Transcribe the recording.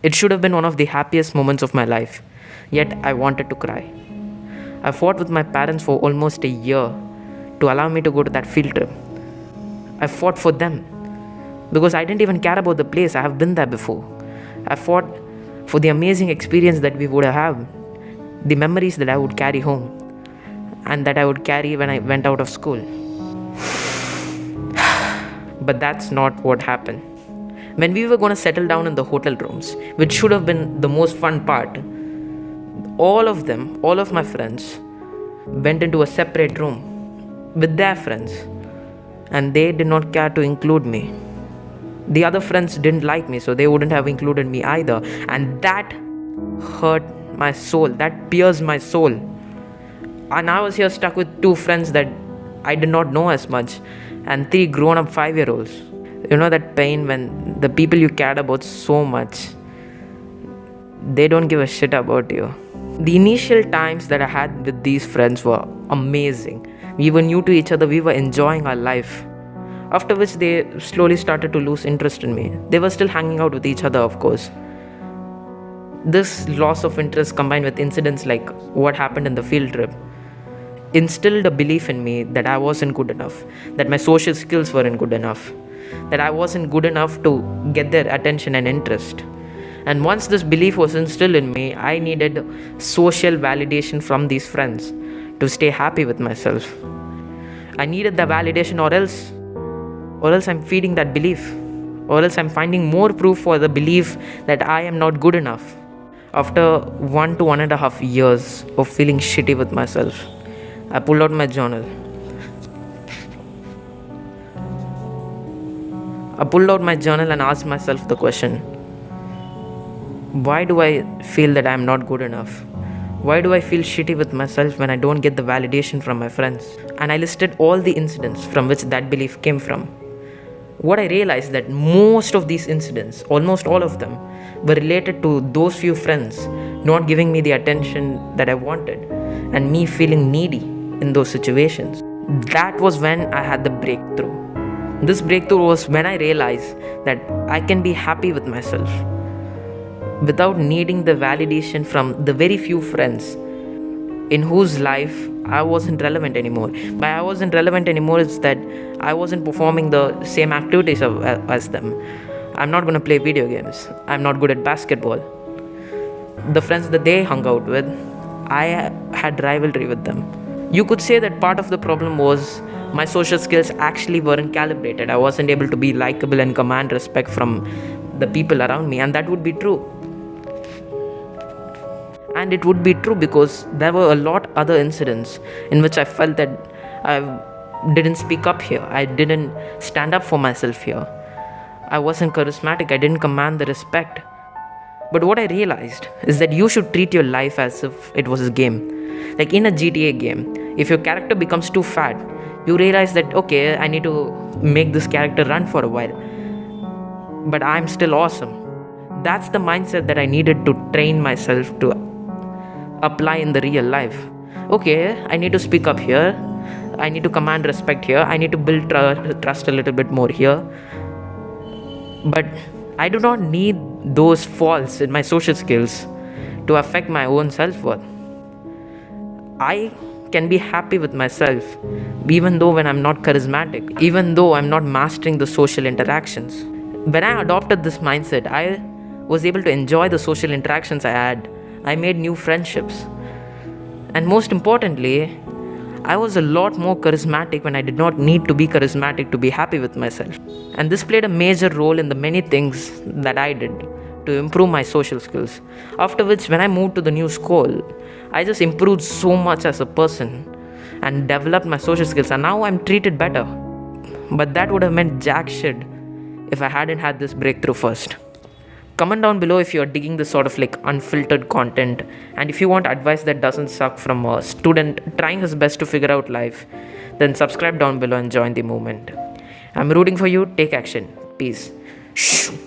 It should have been one of the happiest moments of my life, yet I wanted to cry. I fought with my parents for almost a year to allow me to go to that field trip. I fought for them because I didn't even care about the place. I have been there before. I fought for the amazing experience that we would have, the memories that I would carry home, and that I would carry when I went out of school. But that's not what happened. When we were going to settle down in the hotel rooms, which should have been the most fun part, all of my friends went into a separate room with their friends, and they did not care to include me. The other friends didn't like me, so they wouldn't have included me either, and that hurt my soul, that pierced my soul. And I was here stuck with 2 friends that I did not know as much, and 3 grown-up 5-year-olds. You know that pain when the people you cared about so much, they don't give a shit about you. The initial times that I had with these friends were amazing. We were new to each other, we were enjoying our life. After which they slowly started to lose interest in me. They were still hanging out with each other, of course. This loss of interest combined with incidents like what happened in the field trip instilled a belief in me that I wasn't good enough, that my social skills weren't good enough, that I wasn't good enough to get their attention and interest. And once this belief was instilled in me, I needed social validation from these friends to stay happy with myself. I needed the validation or else I'm feeding that belief, or else I'm finding more proof for the belief that I am not good enough. After 1 to 1.5 years of feeling shitty with myself, I pulled out my journal. And asked myself the question, why do I feel that I am not good enough? Why do I feel shitty with myself when I don't get the validation from my friends? And I listed all the incidents from which that belief came from. What I realized that most of these incidents, almost all of them, were related to those few friends not giving me the attention that I wanted and me feeling needy in those situations. That was when I had the breakthrough. This breakthrough was when I realized that I can be happy with myself without needing the validation from the very few friends in whose life I wasn't relevant anymore. By I wasn't relevant anymore, it's that I wasn't performing the same activities as them. I'm not going to play video games. I'm not good at basketball. The friends that they hung out with, I had rivalry with them. You could say that part of the problem was my social skills actually weren't calibrated. I wasn't able to be likable and command respect from the people around me, and that would be true. And it would be true because there were a lot other incidents in which I felt that I didn't speak up here. I didn't stand up for myself here. I wasn't charismatic. I didn't command the respect. But what I realized is that you should treat your life as if it was a game. Like in a GTA game, if your character becomes too fat, you realize that, okay, I need to make this character run for a while. But I'm still awesome. That's the mindset that I needed to train myself to apply in the real life. Okay, I need to speak up here. I need to command respect here. I need to build trust a little bit more here. But I do not need those faults in my social skills to affect my own self-worth. I can be happy with myself even though when I'm not charismatic, even though I'm not mastering the social interactions. When I adopted this mindset, I was able to enjoy the social interactions I had. I made new friendships. And most importantly, I was a lot more charismatic when I did not need to be charismatic to be happy with myself. And this played a major role in the many things that I did to improve my social skills. After which, when I moved to the new school, I just improved so much as a person and developed my social skills, and now I'm treated better. But that would have meant jack shit if I hadn't had this breakthrough first. Comment down below if you're digging this sort of like unfiltered content, and if you want advice that doesn't suck from a student trying his best to figure out life, then subscribe down below and join the movement. I'm rooting for you. Take action. Peace. Shoo.